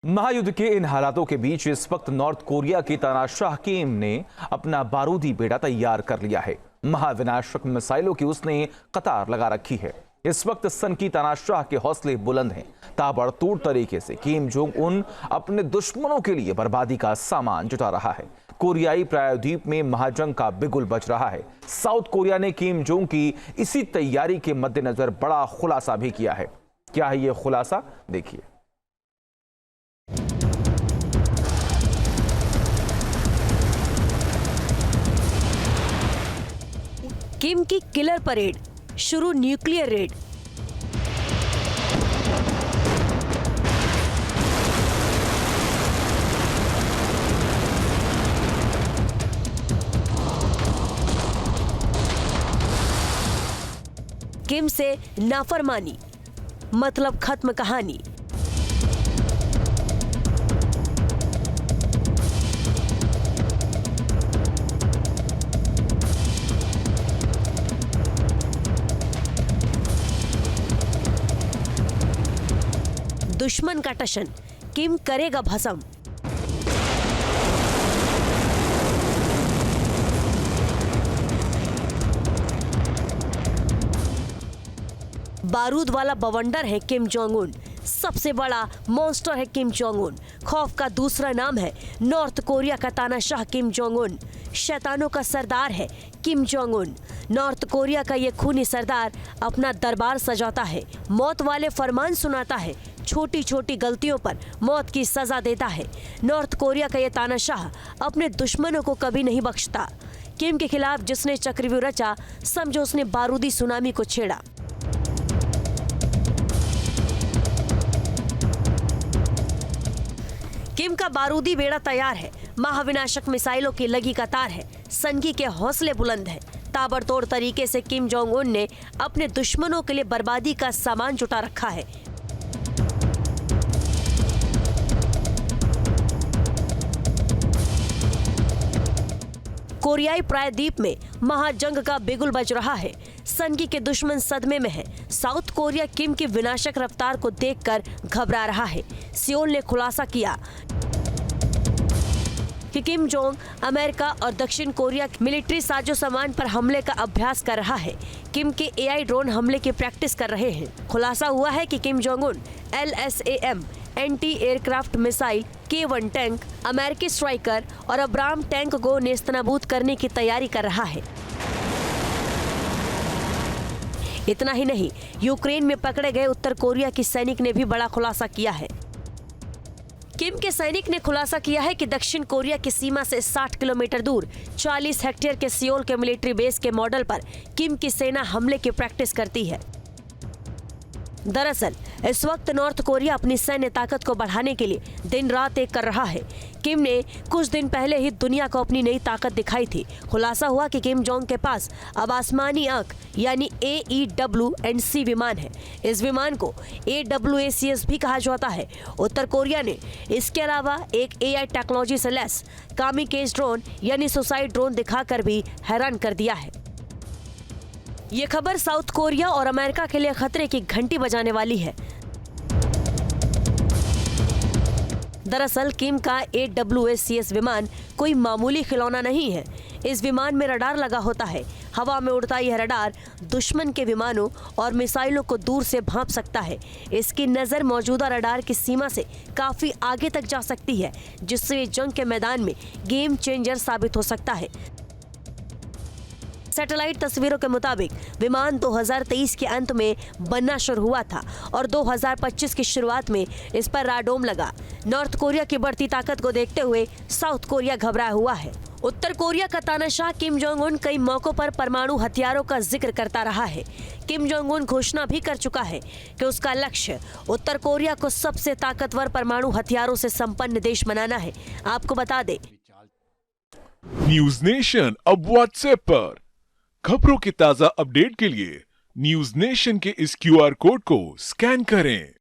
महायुद्ध के इन हालातों के बीच इस वक्त नॉर्थ कोरिया की तानाशाह किम ने अपना बारूदी बेड़ा तैयार कर लिया है। महाविनाशक मिसाइलों की उसने कतार लगा रखी है। इस वक्त सन की तानाशाह के हौसले बुलंद हैं। ताबड़तोड़ तरीके से किम जोंग उन अपने दुश्मनों के लिए बर्बादी का सामान जुटा रहा है। कोरियाई प्रायद्वीप में महाजंग का बिगुल बज रहा है। साउथ कोरिया ने किम जोंग की इसी तैयारी के मद्देनजर बड़ा खुलासा भी किया है। क्या है ये खुलासा, देखिए। किम की किलर परेड, शुरू न्यूक्लियर रेड। किम से नाफरमानी, मतलब खत्म कहानी। दुश्मन का टशन, किम करेगा भस्म। बारूद वाला बवंडर है किम जोंग उन। सबसे बड़ा मॉन्स्टर है किम जोंग उन। खौफ का दूसरा नाम है नॉर्थ कोरिया का तानाशाह किम जोंग उन। शैतानों का सरदार है Kim Jong Un. North Korea का ये खूनी सरदार अपना दरबार सजाता है, मौत वाले फरमान सुनाता है, छोटी छोटी गलतियों पर मौत की सजा देता है। नॉर्थ कोरिया का ये तानाशाह अपने दुश्मनों को कभी नहीं बख्शता। किम के खिलाफ जिसने चक्रव्यूह रचा, समझो उसने बारूदी सुनामी को छेड़ा। किम का बारूदी बेड़ा तैयार है। महाविनाशक मिसाइलों की लगी कतार है। सनकी के हौसले बुलंद हैं। ताबड़तोड़ तरीके से किम जोंग उन ने अपने दुश्मनों के लिए बर्बादी का सामान जुटा रखा है। कोरियाई प्रायद्वीप में महाजंग का बिगुल बज रहा है। सनकी के दुश्मन सदमे में है। साउथ कोरिया किम की विनाशक रफ्तार को देखकर घबरा रहा है। सियोल ने खुलासा किया कि किम जोंग अमेरिका और दक्षिण कोरिया के मिलिट्री साजो सामान पर हमले का अभ्यास कर रहा है। किम के एआई ड्रोन हमले की प्रैक्टिस कर रहे हैं। खुलासा हुआ है कि Kim Jong Un LSAM anti aircraft missile K1 tank, अमेरिकी स्ट्राइकर और अब्राम टैंक को नेस्तनाबूद करने की तैयारी कर रहा है। इतना ही नहीं, यूक्रेन में पकड़े गए उत्तर कोरिया की सैनिक ने भी बड़ा खुलासा किया है। किम के सैनिक ने खुलासा किया है कि दक्षिण कोरिया की सीमा से 60 किलोमीटर दूर 40 हेक्टेयर के सियोल के मिलिट्री बेस के मॉडल पर किम की सेना हमले की प्रैक्टिस करती है। दरअसल इस वक्त नॉर्थ कोरिया अपनी सैन्य ताकत को बढ़ाने के लिए दिन रात एक कर रहा है। किम ने कुछ दिन पहले ही दुनिया को अपनी नई ताकत दिखाई थी। खुलासा हुआ कि किम जोंग के पास अब आसमानी आंख यानी AEW&C विमान है। इस विमान को AWACS भी कहा जाता है। उत्तर कोरिया ने इसके अलावा एक AI टेक्नोलॉजी से लैस कामिकेज ड्रोन यानी सुसाइड ड्रोन दिखाकर भी हैरान कर दिया है। ये खबर साउथ कोरिया और अमेरिका के लिए खतरे की घंटी बजाने वाली है। दरअसल किम का AWACS विमान कोई मामूली खिलौना नहीं है। इस विमान में रडार लगा होता है। हवा में उड़ता यह रडार दुश्मन के विमानों और मिसाइलों को दूर से भांप सकता है। इसकी नज़र मौजूदा रडार की सीमा से काफ़ी आगे तक जा सकती है, जिससे जंग के मैदान में गेम चेंजर साबित हो सकता है। सैटेलाइट तस्वीरों के मुताबिक विमान 2023 के अंत में बनना शुरू हुआ था और 2025 की शुरुआत में इस पर राडोम लगा। नॉर्थ कोरिया की बढ़ती ताकत को देखते हुए साउथ कोरिया घबराया हुआ है। उत्तर कोरिया का तानाशाह किम जोंग उन कई मौकों पर परमाणु हथियारों का जिक्र करता रहा है। किम जोंग उन घोषणा भी कर चुका है कि उसका लक्ष्य उत्तर कोरिया को सबसे ताकतवर परमाणु हथियारों से संपन्न देश बनाना है। आपको बता दें, न्यूज नेशन अब व्हाट्सएप पर खबरों की ताजा अपडेट के लिए न्यूज नेशन के इस QR कोड को स्कैन करें।